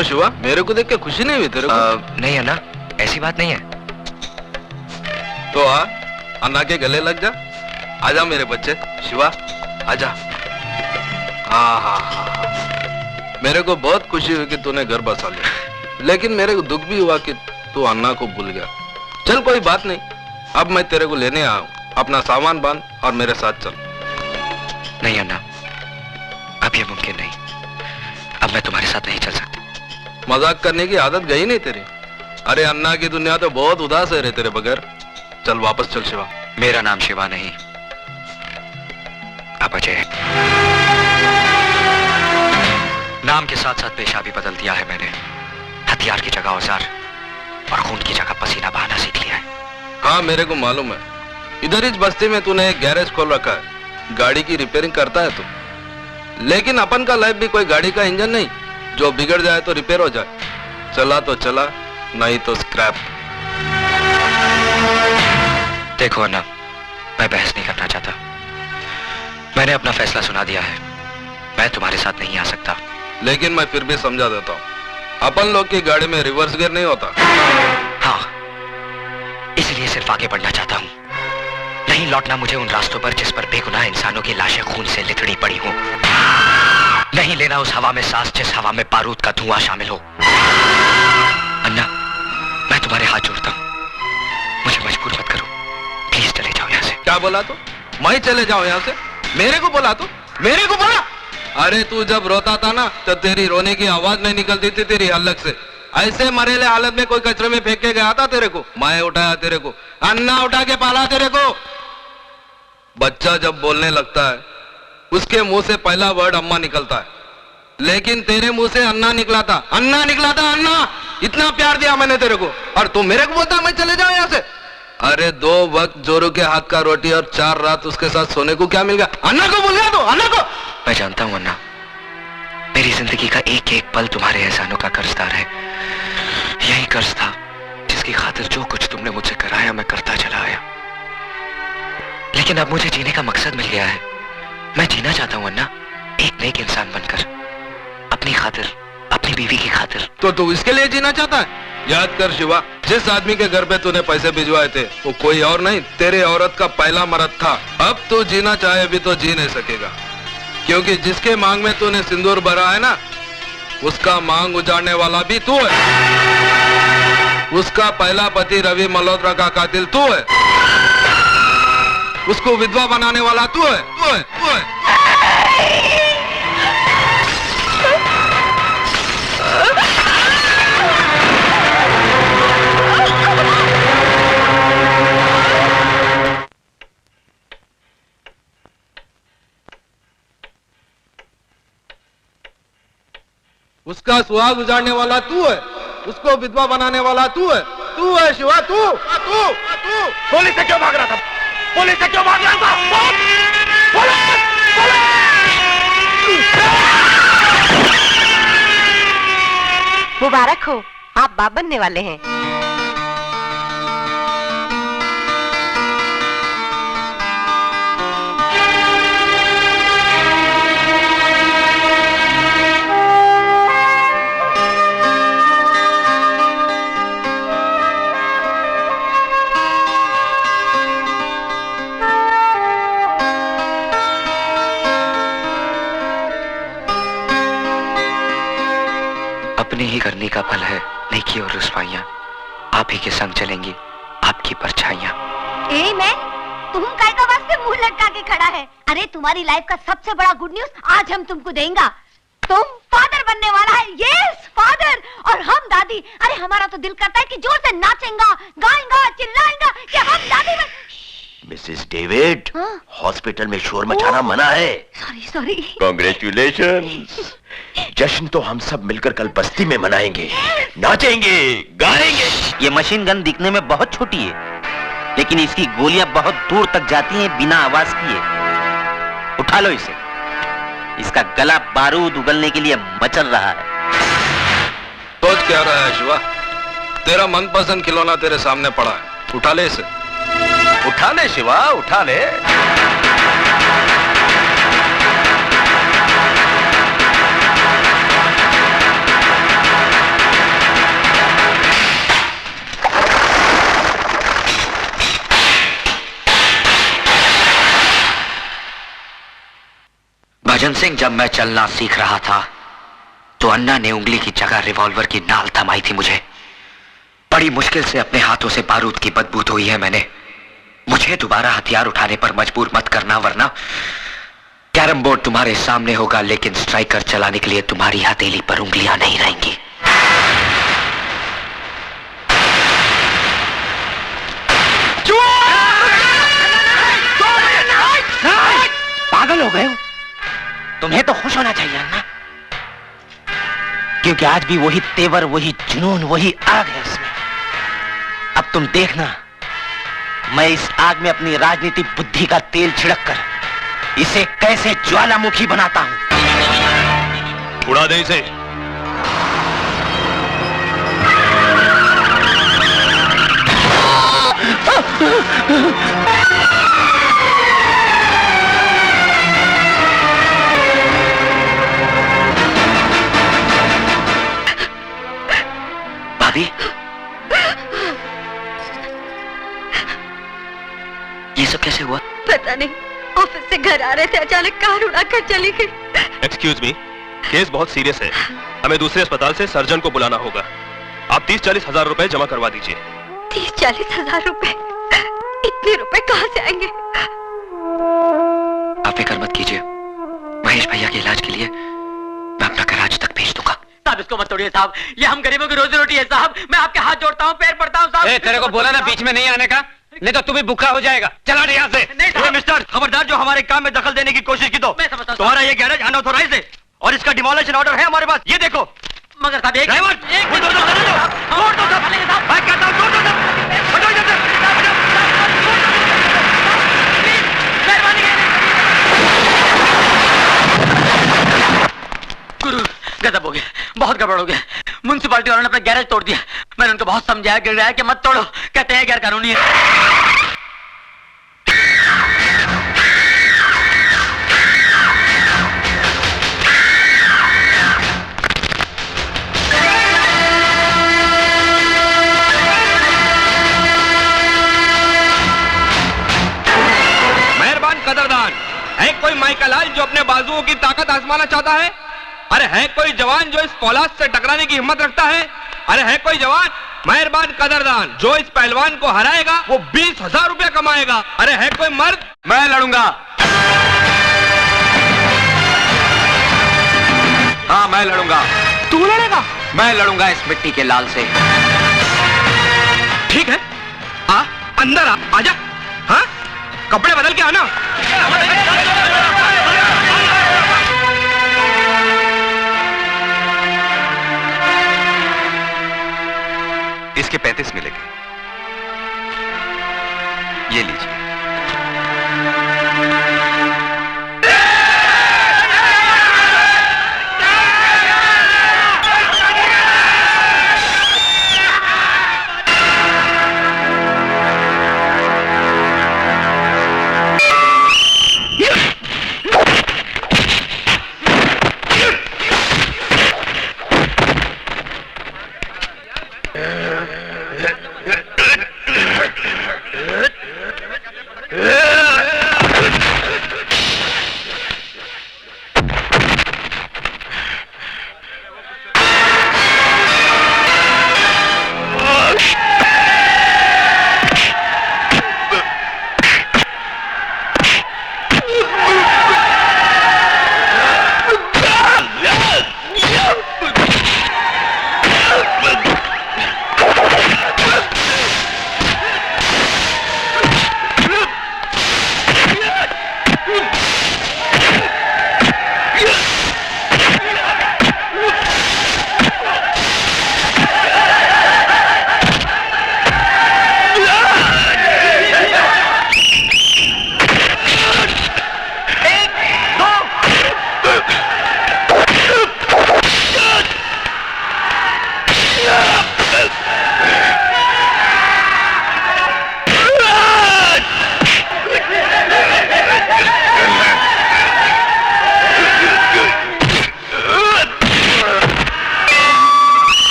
क्यों शिवा, मेरे को देख के खुशी नहीं हुई तेरे को? नहीं अन्ना, ऐसी बात नहीं है। तो आ, अन्ना के गले लग जा। आजा मेरे बच्चे, शिवा आजा। हाँ हाँ हाँ, मेरे को बहुत खुशी हुई कि तूने घर बसा लिया, लेकिन मेरे को दुख भी हुआ कि तू अन्ना को भूल गया। चल कोई बात नहीं, अब मैं तेरे को लेने आया हूँ। अपना सामान बांध और मेरे साथ चल। नहीं अन्ना, अब ये मुमकिन नहीं। अब मैं तुम्हारे साथ नहीं चल सकता। मजाक करने की आदत गई नहीं तेरी? अरे अन्ना की दुनिया तो बहुत उदास है रे तेरे बगैर। चल वापस चल शिवा। मेरा नाम शिवा नहीं, अब अजय है। नाम के साथ साथ पेशा भी बदल दिया है मैंने। हथियार की जगह औजार और खून की जगह पसीना बहाना सीख लिया है। हाँ मेरे को मालूम है, इधर इस बस्ती में तूने एक गैरेज खोल रखा है, गाड़ी की रिपेयरिंग करता है तू। लेकिन अपन का लाइफ भी कोई गाड़ी का इंजन नहीं, जो बिगड़ जाए तो रिपेयर हो जाए। चला तो चला, नहीं तो स्क्रैप। देखो अन्ना, मैं बहस नहीं करना चाहता। मैंने अपना फैसला सुना दिया है। मैं तुम्हारे साथ नहीं आ सकता। लेकिन मैं फिर भी समझा देता हूँ, अपन लोग की गाड़ी में रिवर्स गियर नहीं होता। हाँ, इसलिए सिर्फ आगे बढ़ना चाहता हूँ, नहीं लौटना मुझे उन रास्तों पर जिस पर बेगुनाह इंसानों की लाशें खून से लिथड़ी पड़ी हों। नहीं लेना उस हवा में सांस जिस हवा में बारूद का धुआं शामिल हो। अन्ना, मैं तुम्हारे हाथ जोड़ता हूँ, मुझे मजबूर मत करो। प्लीज चले जाओ यहाँ से। क्या बोला तू? मैं चले जाऊँ यहाँ से? मेरे को बोला तू? मेरे को बोला? अरे तू जब रोता था ना, तो तेरी रोने की आवाज नहीं निकलती थी तेरी हलक से। ऐसे मरेले हालत में कोई कचरे में फेंक के गया था तेरे को? मैं उठाया तेरे को, अन्ना उठा के पाला तेरे को। बच्चा जब बोलने लगता है, उसके मुंह से पहला वर्ड अम्मा निकलता है, लेकिन तेरे मुंह से अन्ना निकला था। अन्ना निकला था, अन्ना। इतना प्यार दिया मैंने तेरे को, और तू मेरे को बोलता मैं चले जाऊं यहाँ से? अरे 2 वक्त जोरू के हाथ का रोटी और 4 रात उसके साथ सोने को क्या मिल गया? अन्ना को भूल गया तू? अन्ना को? मैं जानता हूं अन्ना, मेरी जिंदगी का एक एक पल तुम्हारे एहसानों का कर्जदार है। यही कर्ज था जिसकी खातिर जो कुछ तुमने मुझसे कराया मैं करता चला आया। लेकिन अब मुझे जीने का मकसद मिल गया है। मैं जीना चाहता हूं अन्ना, एक नेक इंसान बनकर, अपनी खातिर, अपनी बीवी की खातिर। तो तू इसके लिए जीना चाहता है? याद कर शिवा, जिस आदमी के घर पे तूने पैसे भिजवाए थे वो कोई और नहीं, तेरे औरत का पहला मर्द था। अब तू जीना चाहे भी तो जी नहीं सकेगा, क्योंकि जिसके मांग में तूने सिंदूर भरा है ना, उसका मांग उजाड़ने वाला भी तू है। उसका पहला पति रवि मल्होत्रा का कातिल तू है। उसको विधवा बनाने वाला तू है, तू है, तू है। उसका सुहाग उजाड़ने वाला तू है, उसको विधवा बनाने वाला तू है शिवा, तू। पुलिस से क्यों भाग रहा था? पुलिस से क्यों भाग रहा था? मुबारक हो, आप बाप बनने वाले हैं। अपनी ही करनी का फल है नेकी और रुसवाइयां। आप ही के संग चलेंगी आपकी परछाइयां। ए मैं, तुम काय का वास्ते मुंह लटका के खड़ा है? अरे तुम्हारी लाइफ का सबसे बड़ा गुड न्यूज आज हम तुमको देंगे। तुम फादर बनने वाला है। यस फादर, और हम दादी। अरे हमारा तो दिल करता है कि जोर से नाचेंगा, गाएंगा, चिल्लाएंगा कि हम दादी बन। मिसेस डेविड, हॉस्पिटल में शोर मचाना मना है। Sorry sorry. कांग्रेचुलेशंस। जश्न तो हम सब मिलकर कल बस्ती में मनाएंगे, नाचेंगे, गाएंगे। ये मशीन गन दिखने में बहुत छोटी है, लेकिन इसकी गोलियां बहुत दूर तक जाती हैं बिना आवाज किए। उठा लो इसे, इसका गला बारूद उगलने के लिए मचल रहा है। सोच क्या रहा है शिवा? तेरा मनपसंद खिलौना तेरे सामने पड़ा है, उठा ले इसे। उठा ले शिवा, उठा ले। भजन सिंह, जब मैं चलना सीख रहा था तो अन्ना ने उंगली की जगह रिवॉल्वर की नाल थमाई थी मुझे। बड़ी मुश्किल से अपने हाथों से बारूद की बदबू धोई है मैंने। मुझे दोबारा हथियार उठाने पर मजबूर मत करना, वरना कैरम बोर्ड तुम्हारे सामने होगा लेकिन स्ट्राइकर चलाने के लिए तुम्हारी हथेली पर उंगलियां नहीं रहेंगी। पागल हो गए हो? तुम्हें तो खुश होना चाहिए अन्ना, क्योंकि आज भी वही तेवर, वही जुनून, वही आग है इसमें। अब तुम देखना, मैं इस आग में अपनी राजनीतिक बुद्धि का तेल छिड़क कर इसे कैसे ज्वालामुखी बनाता हूं। उड़ा दे इसे। भाभी, ये सब कैसे हुआ? पता नहीं, ऑफिस से घर आ रहे थे, अचानक कार उड़ाकर चली गई। एक्सक्यूज मी, केस बहुत सीरियस है, हमें दूसरे अस्पताल से सर्जन को बुलाना होगा। आप 30-40 हजार रुपए जमा करवा दीजिए। 30-40 हजार रुपए? इतने रुपए कहाँ से आएंगे? आप फिक्र मत कीजिए, महेश भैया के इलाज के लिए मैं अपना कराज तक भेज दूंगा। साहब इसको मत तोड़िए साहब, ये हम गरीबों की रोजी रोटी है साहब। मैं आपके हाथ जोड़ता हूँ, पैर पड़ता हूँ साहब। तेरे को बोला ना बीच में नहीं आने का, नहीं तो तू भी भूखा हो जाएगा। चला यहाँ से। नहीं साहब। मिस्टर, खबरदार जो हमारे काम में दखल देने की कोशिश की तो मैं समझता हूँ। तुम्हारा ये गैरेज अनऑथोराइज्ड है और इसका डिमोलिशन ऑर्डर है हमारे पास। ये देखो। मगर साहब एक ड्राइवर, एक तोड़ दो, तोड़ दो, तोड़ दो सब। मैं कहता हूँ तोड़ दो सब। हटो इधर से, हटो। गुरु गजब हो गया, बहुत गड़बड़ हो गया। म्युनिसिपालिटी वालों ने अपना गैरेज तोड़ दिया। मैंने उनको बहुत समझाया, गिराया कि मत तोड़ो, कहते हैं गैर कानूनी है। मेहरबान कदरदान, है कोई माइकलाल जो अपने बाजुओं की ताकत आजमाना चाहता है? अरे है कोई जवान जो इस फौलाद से टकराने की हिम्मत रखता है? अरे है कोई जवान? मेहरबान कदरदान, जो इस पहलवान को हराएगा वो 20,000 रुपया कमाएगा। अरे है कोई मर्द? मैं लड़ूंगा। हाँ, मैं लड़ूंगा। तू लड़ेगा? मैं लड़ूंगा इस मिट्टी के लाल से। ठीक है, आ अंदर आ, आजा। हाँ, कपड़े बदल के आना। इसके 35 मिलेंगे, ये लीजिए।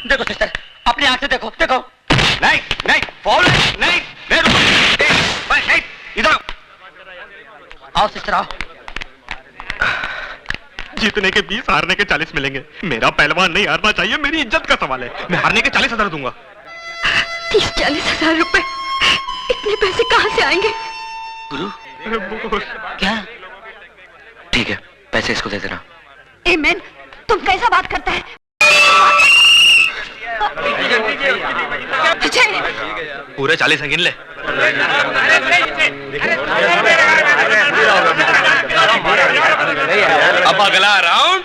देखो सिस्टर, अपनी आंख से देखो, देखो। नहीं नहीं, फॉल नहीं, नहीं, रुको, नहीं, इधर आओ सिस्टर आओ। जीतने के 20, हारने के 40 मिलेंगे। मेरा पहलवान नहीं हारना चाहिए, मेरी इज्जत का सवाल है। मैं हारने के 40,000 दूंगा। 30-40 हजार रुपए, इतने पैसे कहाँ से आएंगे? गुरु क्या? ठीक है, पैसे इसको दे देना। ए मैन, तुम कैसा बात करता है? अजय, पूरे 40 गिन ले। अब अगला राउंड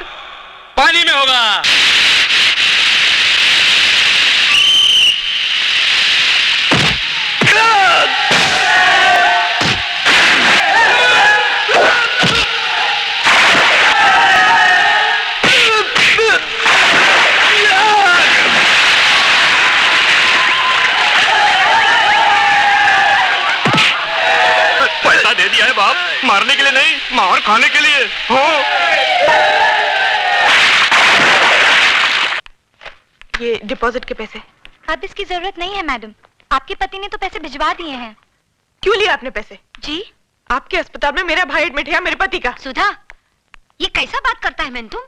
पानी में होगा। पैसा दे दिया है बाप, मारने के लिए नहीं, मार खाने के लिए। हो ये डिपॉजिट के पैसे। अब इसकी जरूरत नहीं है मैडम, आपके पति ने तो पैसे भिजवा दिए हैं। क्यों लिए आपने पैसे? जी? आपके अस्पताल में मेरा भाई एडमिट है, मेरे पति का। सुधा, ये कैसा बात करता है मैन तुम?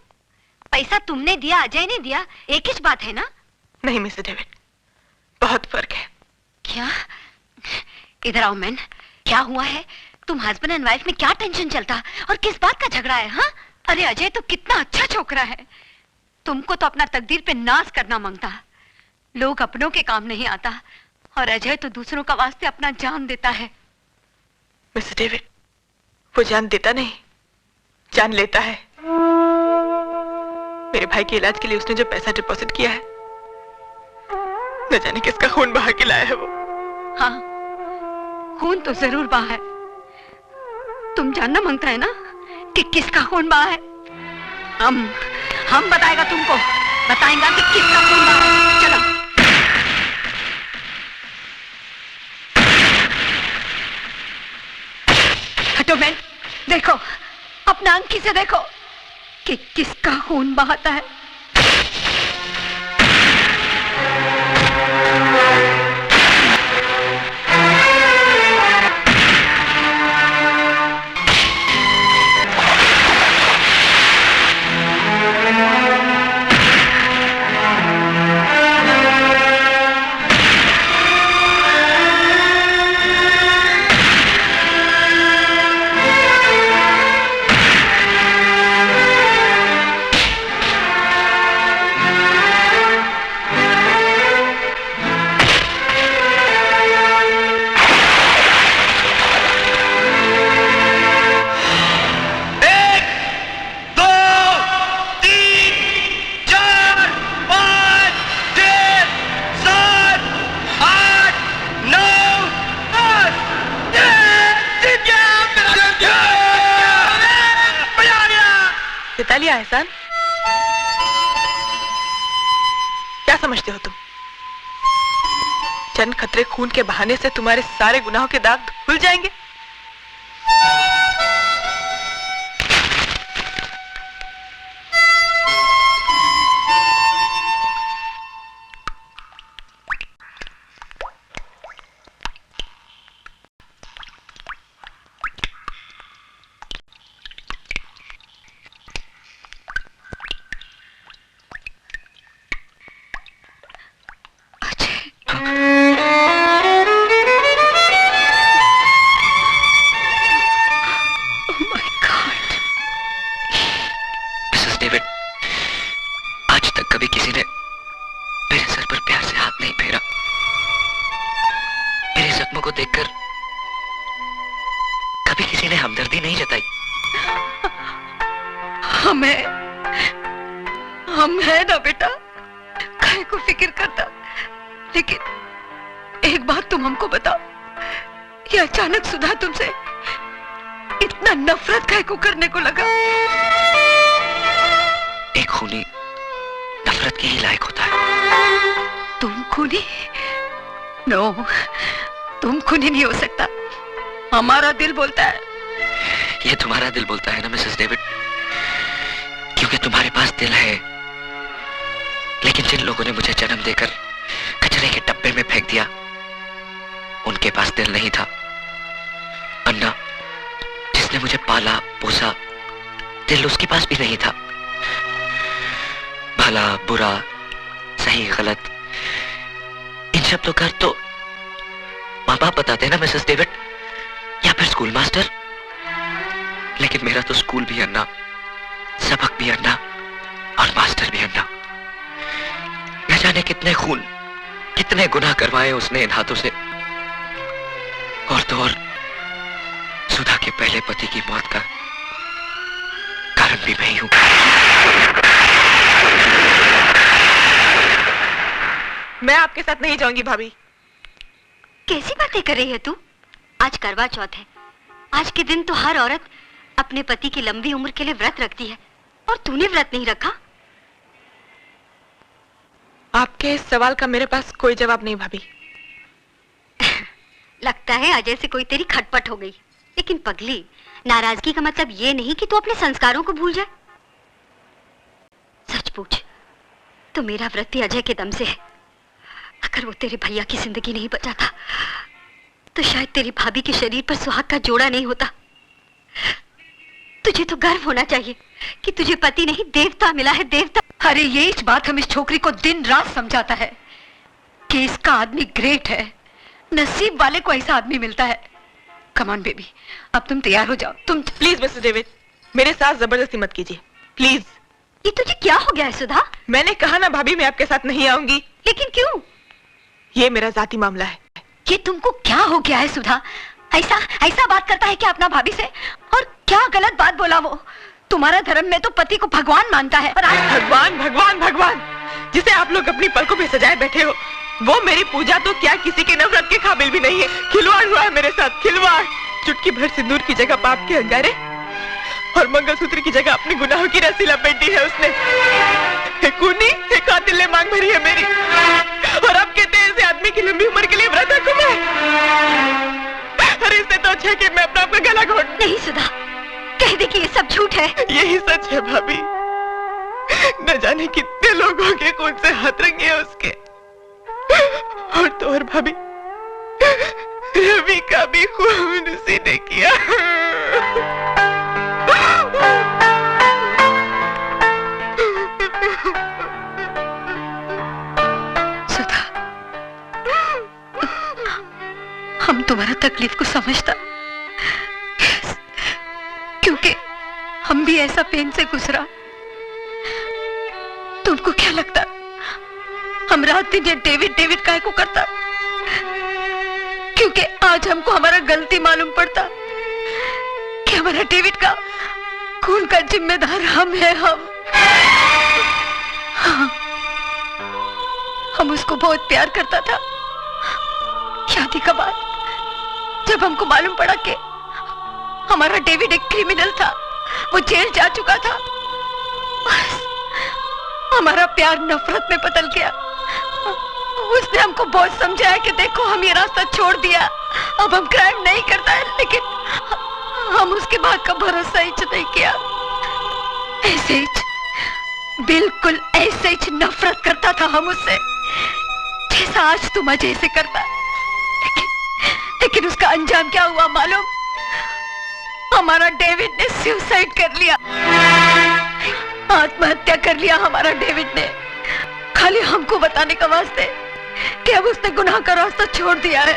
पैसा तुमने दिया, अजय ने दिया, एक ही बात है ना? नहीं मिस्टर डेविड, बहुत फर्क है। क्या? इधर आओ मैन, क्या हुआ है? तुम हस्बैंड एंड वाइफ में क्या टेंशन चलता और किस बात का झगड़ा है? हाँ, अरे अजय तो कितना अच्छा छोकरा है, तुमको तो अपना तकदीर पे नाज करना मांगता। लोग अपनों के काम नहीं आता और अजय तो दूसरों का वास्ते अपना जान देता है। मिस्टर डेविड, वो जान देता नहीं, जान लेता है। मेरे भाई के इलाज के लिए उसने जो पैसा डिपॉजिट किया है, न जाने किसका खून बहा के लाया है वो। हाँ, खून तो जरूर बहा है। तुम जानना मांगता है ना कि किसका खून बहा है? हम बताएगा तुमको, बताएगा कि किसका खून बहा है। चलो। हटो मैन, देखो अपना आंखी से देखो कि किसका खून बहाता है। जिता लिया एहसान। क्या समझते हो तुम? चंद खतरे खून के बहाने से तुम्हारे सारे गुनाहों के दाग धुल जाएंगे? हम है ना बेटा, काहे को फिक्र करता। लेकिन एक बात तुम हमको बताओ, ये अचानक सुधा तुमसे इतना नफरत काहे को करने को लगा? एक खूनी नफरत के ही लायक होता है। तुम खूनी? नो, तुम खूनी नहीं हो सकता। हमारा दिल बोलता है। ये तुम्हारा दिल बोलता है ना मिसेस डेविड, क्योंकि तुम्हारे पास दिल है। लेकिन जिन लोगों ने मुझे जन्म देकर कचरे के डब्बे में फेंक दिया, उनके पास दिल नहीं था। अन्ना, जिसने मुझे पाला पोसा, दिल उसके पास भी नहीं था। भला बुरा सही गलत इन शब्दों का अर्थ तो माँ बाप बताते ना, मिसेस डेविड, या फिर स्कूल मास्टर। लेकिन मेरा तो स्कूल भी अन्ना, सबक भी अन्ना और मास्टर भी अन्ना। न जाने कितने खून कितने गुनाह करवाए उसने इन हाथों से। और तो और सुधा के पहले पति की मौत का कारण भी मैं ही हूं। मैं आपके साथ नहीं जाऊंगी भाभी। कैसी बातें कर रही है तू? आज करवा चौथ है। आज के दिन तो हर औरत अपने पति की लंबी उम्र के लिए व्रत रखती है, और तूने व्रत नहीं रखा। आपके इस सवाल का मेरे पास कोई जवाब नहीं भाभी। लगता है अजय से कोई तेरी खटपट हो गई। लेकिन पगली, नाराजगी का मतलब ये नहीं कि तू अपने संस्कारों को भूल जाए। सच पूछ तो मेरा व्रत ही अजय के दम से है। अगर वो तेरे भैया की जिंदगी नहीं बचाता तो शायद तेरी भाभी के शरीर पर सुहाग का जोड़ा नहीं होता। तुझे तो गर्व होना चाहिए कि तुझे पति नहीं देवता मिला है, देवता। अरे ये इस बात हम इस छोकरी को दिन रात समझाता है कि इसका आदमी ग्रेट है, नसीब वाले को ऐसा आदमी मिलता है। कम ऑन बेबी, अब तुम तैयार हो जाओ। तुम प्लीज मिस्टर डेविड, मेरे साथ जबरदस्ती मत कीजिए प्लीज। ये तुझे क्या हो गया है सुधा? मैंने कहा ना भाभी, मैं आपके साथ नहीं आऊंगी। लेकिन क्यों? ये मेरा जाती मामला है। ये तुमको क्या हो गया है सुधा? ऐसा ऐसा बात करता है क्या अपना भाभी से? और क्या गलत बात बोला वो? तुम्हारा धर्म में तो पति को भगवान मानता है, और आज भगवान भगवान भगवान जिसे आप लोग अपनी पलकों पे सजाए बैठे हो, वो मेरी पूजा तो क्या किसी के नफरत के काबिल भी नहीं है। खिलवाड़ हुआ है मेरे साथ, खिलवाड़। चुटकी भर सिंदूर की जगह पाप के अंगारे और मंगलसूत्र की जगह अपने गुनाहों की रस्सी लपेट दी है उसने। एक खूनी, एक कातिल ने मांग भरी है मेरी, और अब कहते हैं ऐसे आदमी की लंबी उम्र के लिए व्रत रखूं मैं। अरे इससे तो अच्छा है कि मैं अपना गला घोट। नहीं सुधा, कह दे कि ये सब झूठ है। यही सच है भाभी। न जाने कितने लोगों के खून से हाथ रंगे हैं उसके। और तो और भाभी, रवि का भी खून उसी ने किया। सुधा, हम तुम्हारा तकलीफ को समझता, क्योंकि हम भी ऐसा पेन से गुजरा। तुमको क्या लगता हम रात दिन ये डेविड डेविड काहे को करता? क्योंकि आज हमको हमारा गलती मालूम पड़ता कि हमारा डेविड का खून का जिम्मेदार हम है। हम उसको बहुत प्यार करता था। शादी का बाद जब हमको मालूम पड़ा कि हमारा डेविड एक क्रिमिनल था, वो जेल जा चुका था, बस हमारा प्यार नफरत में बदल गया। उसने हमको बहुत समझाया कि देखो हम ये रास्ता छोड़ दिया, अब हम क्राइम नहीं करता है, लेकिन हम उसके बाद का भरोसा ही नहीं किया। ऐसे ही, बिल्कुल ऐसे ही नफरत करता था हम उससे, जैसा आज तुम अजय से करता। लेकिन उसका अंजाम क्या हुआ मालूम? हमारा डेविड ने सुसाइड कर लिया, आत्महत्या कर लिया हमारा डेविड ने, खाली हमको बताने का वास्ते कि अब उसने गुनाह का रास्ता छोड़ दिया है।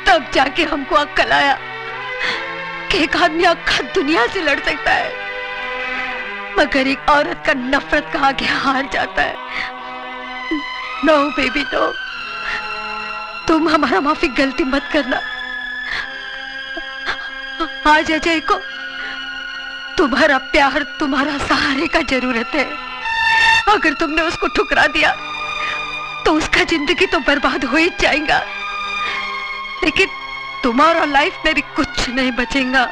तब जाके हमको अक्ल आया कि एक आदमी आखा दुनिया से लड़ सकता है, मगर एक औरत का नफरत का आगे हार जाता है। नो बेबी नो, तुम हमारा माफी गलती मत करना। आज अजय को तुम्हारा प्यार, तुम्हारा सहारे का जरूरत है। अगर तुमने उसको ठुकरा दिया तो उसका जिंदगी तो बर्बाद हो ही जाएगा, लेकिन तुम्हारा लाइफ में भी कुछ नहीं बचेगा।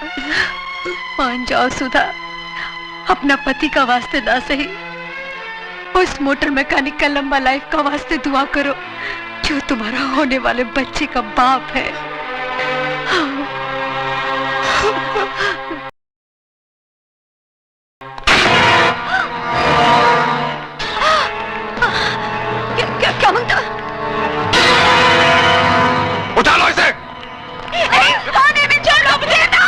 मान जाओ सुधा, अपना पति का वास्ते ना सही, उस मोटर मैकेनिक का लंबा लाइफ का वास्ते दुआ करो जो तुम्हारा होने वाले बच्चे का बाप है। क्या मांगता? उठा लो इसे। पानी में छोड़ो मुझे ना।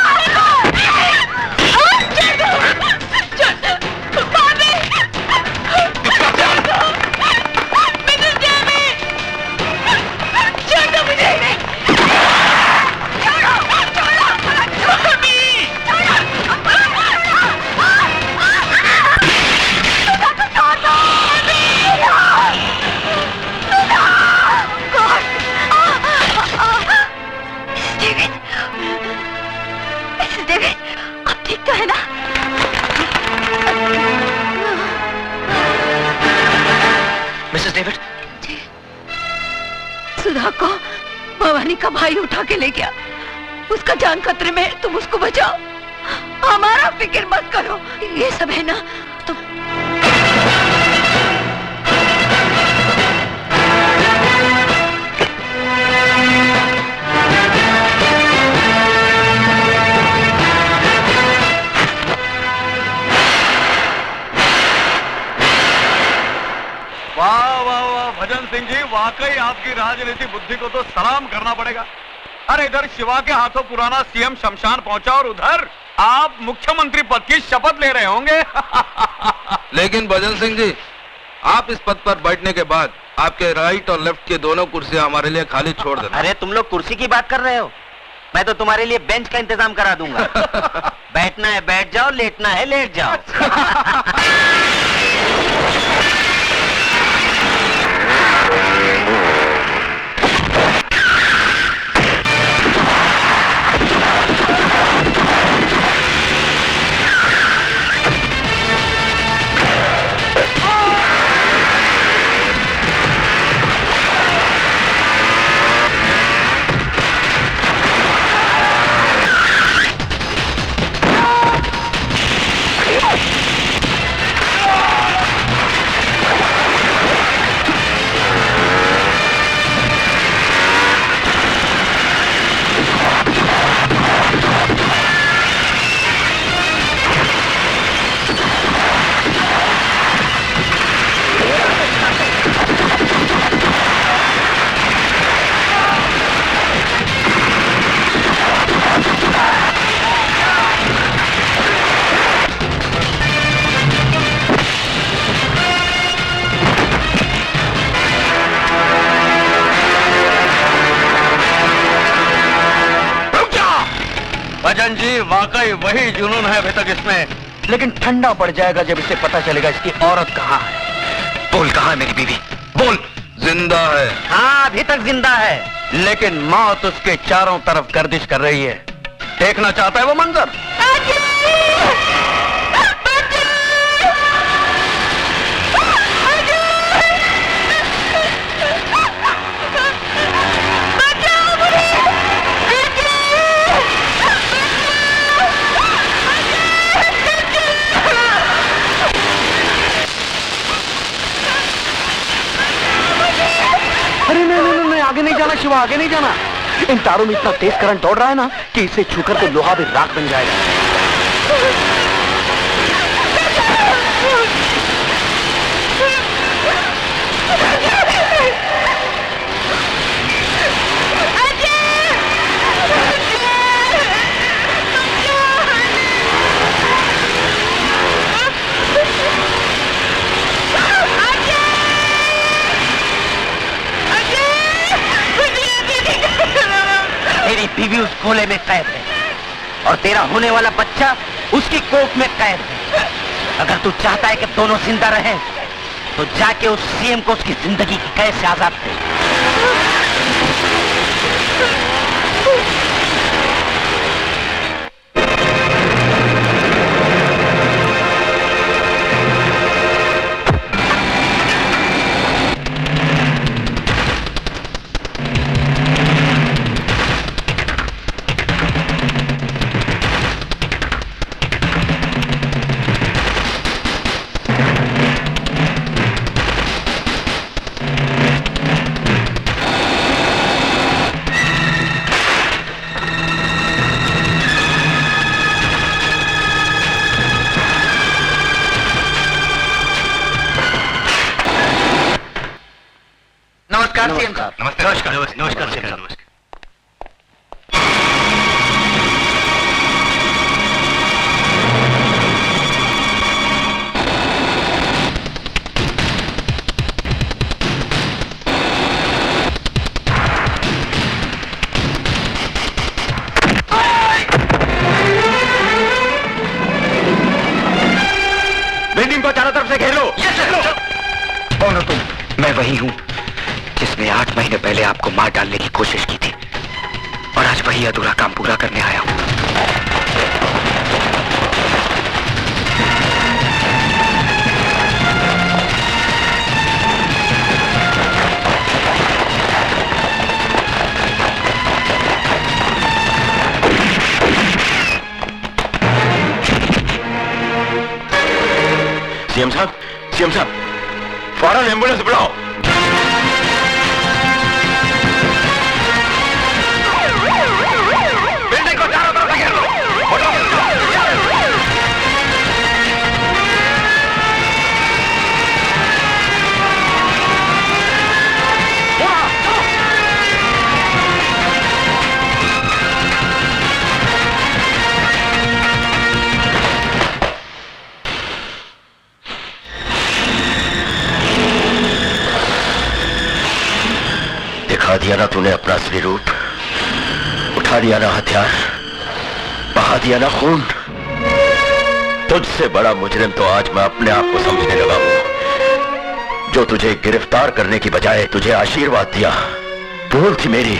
मिसेस डेविड, आप ठीक तो है ना? मिसेस डेविड, सुधा को भवानी का भाई उठा के ले गया। उसका जान खतरे में है, तुम उसको बचाओ। हमारा फिक्र मत करो। ये सब है ना तुम। वाह वाह वाह भजन सिंह जी, वाकई आपकी राजनीति बुद्धि को तो सलाम करना पड़ेगा। अरे इधर शिवा के हाथों पुराना सीएम शमशान पहुंचा और उधर आप मुख्यमंत्री पद की शपथ ले रहे होंगे। लेकिन भजन सिंह जी, आप इस पद पर बैठने के बाद आपके राइट और लेफ्ट की दोनों कुर्सियां हमारे लिए खाली छोड़ देना। अरे तुम लोग कुर्सी की बात कर रहे हो, मैं तो तुम्हारे लिए बेंच का इंतजाम करा दूंगा। बैठना है बैठ जाओ, लेटना है लेट जाओ। भजन जी, वाकई वही जुनून है अभी तक इसमें, लेकिन ठंडा पड़ जाएगा जब इसे पता चलेगा इसकी औरत कहाँ है। बोल, कहाँ है मेरी बीवी? बोल। जिंदा है। हाँ अभी तक जिंदा है, लेकिन मौत उसके चारों तरफ गर्दिश कर रही है। देखना चाहता है वो मंजर? आगे नहीं जाना शिवा, आगे नहीं जाना। इन तारों में इतना तेज करंट दौड़ रहा है ना कि इसे छूकर तो लोहा भी राख बन जाएगा। तेरी बीवी उस खोले में कैद है और तेरा होने वाला बच्चा उसकी कोख में कैद है। अगर तू चाहता है कि दोनों जिंदा रहें, तो जाके उस सीएम को उसकी जिंदगी की कैद से आजाद दे। नमस्कार सीएम साहब। नमस्कार नमस्कार सीएम साहब। बिल्डिंग को चारों तरफ से घेर लो। कौन हो तुम? मैं वही हूँ जिसने 8 महीने पहले आपको मार डालने की कोशिश की थी और आज वही अधूरा काम पूरा करने आया हूँ। सीएम साहब, फौरन एम्बुलेंस बुलाओ। बिल्डिंग को चारों तरफ घेर लो। दिखा दिया ना तूने अपना असली रूप, उठा दिया ना हथियार, बहा दिया ना खून। तुझसे बड़ा मुजरिम तो आज मैं अपने आप को समझने लगा हूं, जो तुझे गिरफ्तार करने की बजाय तुझे आशीर्वाद दिया। भूल थी मेरी,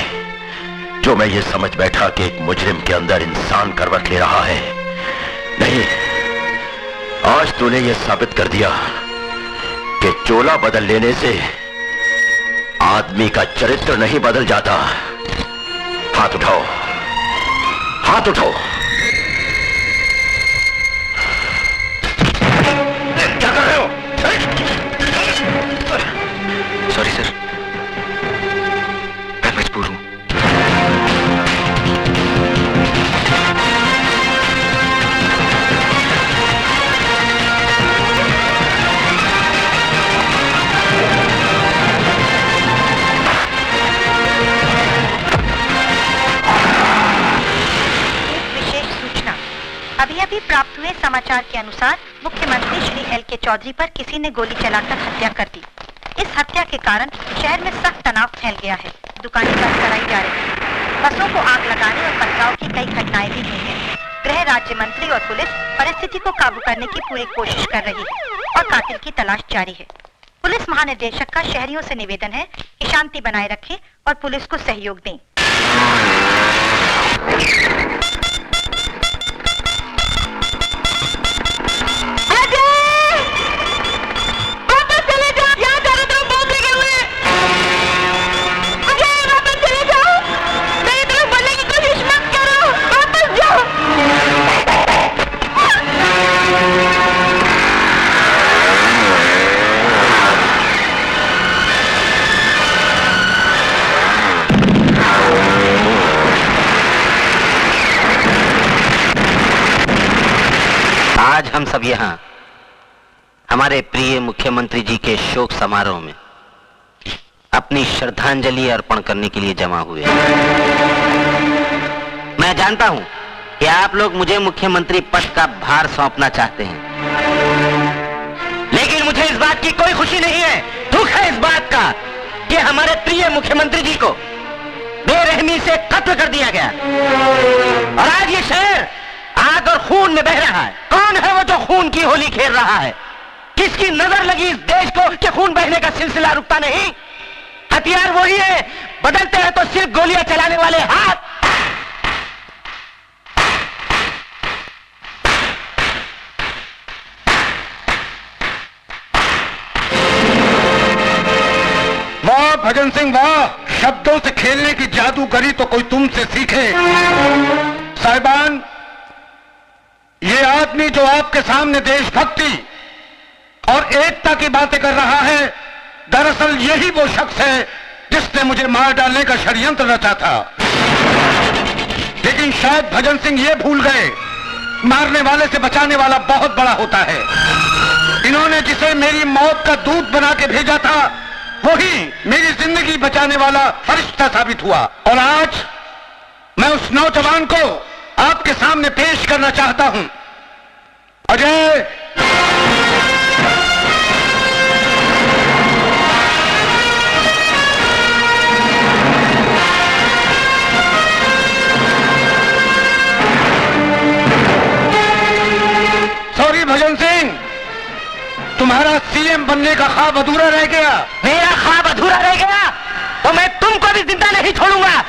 जो मैं ये समझ बैठा कि एक मुजरिम के अंदर इंसान करवट ले रहा है। नहीं, आज तूने ये साबित कर दिया कि चोला बदल लेने से आदमी का चरित्र नहीं बदल जाता। हाथ उठाओ, हाथ उठाओ। क्या कर रहे हो? सॉरी सर, मैं मजबूर हूं। अभी प्राप्त हुए समाचार के अनुसार मुख्यमंत्री श्री एल के चौधरी पर किसी ने गोली चलाकर हत्या कर दी। इस हत्या के कारण शहर में सख्त तनाव फैल गया है। दुकानें बंद कराई जा रही हैं। बसों को आग लगाने और पथराव की कई घटनाएं भी हुई हैं। गृह राज्य मंत्री और पुलिस परिस्थिति को काबू करने की पूरी कोशिश कर रही है और कातिल की तलाश जारी है। पुलिस महानिदेशक का शहरियों से निवेदन है कि शांति बनाए रखें और पुलिस को सहयोग दें। आज हम सब यहाँ हमारे प्रिय मुख्यमंत्री जी के शोक समारोह में अपनी श्रद्धांजलि अर्पण करने के लिए जमा हुए हैं। मैं जानता हूं कि आप लोग मुझे मुख्यमंत्री पद का भार सौंपना चाहते हैं, लेकिन मुझे इस बात की कोई खुशी नहीं है। दुख है इस बात का कि हमारे प्रिय मुख्यमंत्री जी को बेरहमी से कत्ल कर दिया गया और आज ये शहर आग और खून में बह रहा है। कौन है वो जो खून की होली खेल रहा है? किसकी नजर लगी इस देश को कि खून बहने का सिलसिला रुकता नहीं? हथियार वही है, बदलते हैं तो सिर्फ गोलियां चलाने वाले हाथ। वाह भजन सिंह वाह, शब्दों से खेलने की जादूगरी तो कोई तुमसे सीखे। साहिबान, ये आदमी जो आपके सामने देशभक्ति और एकता की बातें कर रहा है, दरअसल यही वो शख्स है जिसने मुझे मार डालने का षड्यंत्र रचा था। लेकिन शायद भजन सिंह ये भूल गए, मारने वाले से बचाने वाला बहुत बड़ा होता है। इन्होंने जिसे मेरी मौत का दूत बना के भेजा था, वही मेरी जिंदगी बचाने वाला फरिश्ता साबित हुआ। और आज मैं उस नौजवान को आपके सामने पेश करना चाहता हूं। अजय, सॉरी भजन सिंह, तुम्हारा सीएम बनने का ख्वाब अधूरा रह गया। मेरा ख्वाब अधूरा रह गया तो मैं तुमको भी जिंदा नहीं छोड़ूंगा।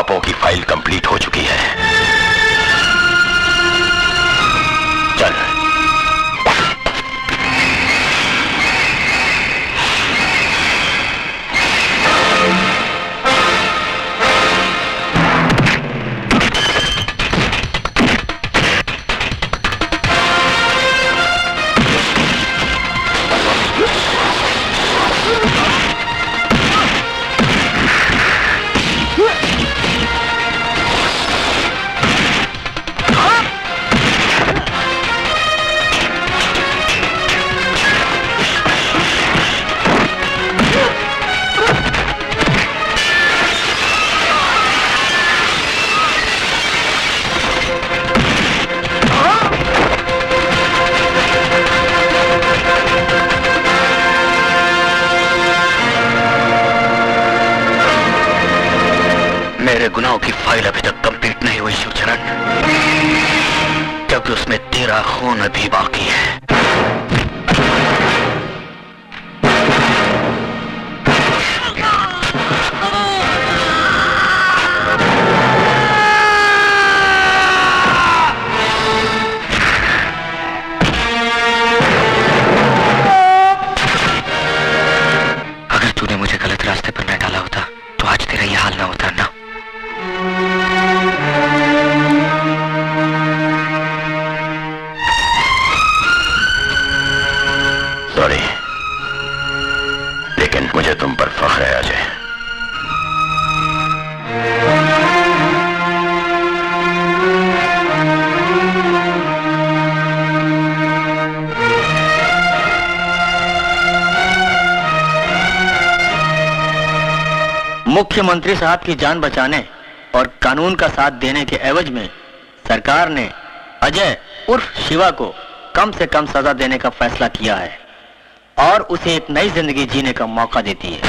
पापों की फाइल कंप्लीट हो चुकी है। चल। मेरे गुनाहों की फाइल अभी तक कंप्लीट नहीं हुई शिवचरण, क्योंकि उसमें तेरा खून अभी बाकी है। अगर तूने मुझे गलत रास्ते पर न डाला होता तो आज तेरा ये हाल ना होता ना। सॉरी, लेकिन मुझे तुम पर फख्र है अजय। मुख्यमंत्री साहब की जान बचाने और कानून का साथ देने के एवज में सरकार ने अजय उर्फ शिवा को कम से कम सजा देने का फैसला किया है और उसे एक नई जिंदगी जीने का मौका देती है।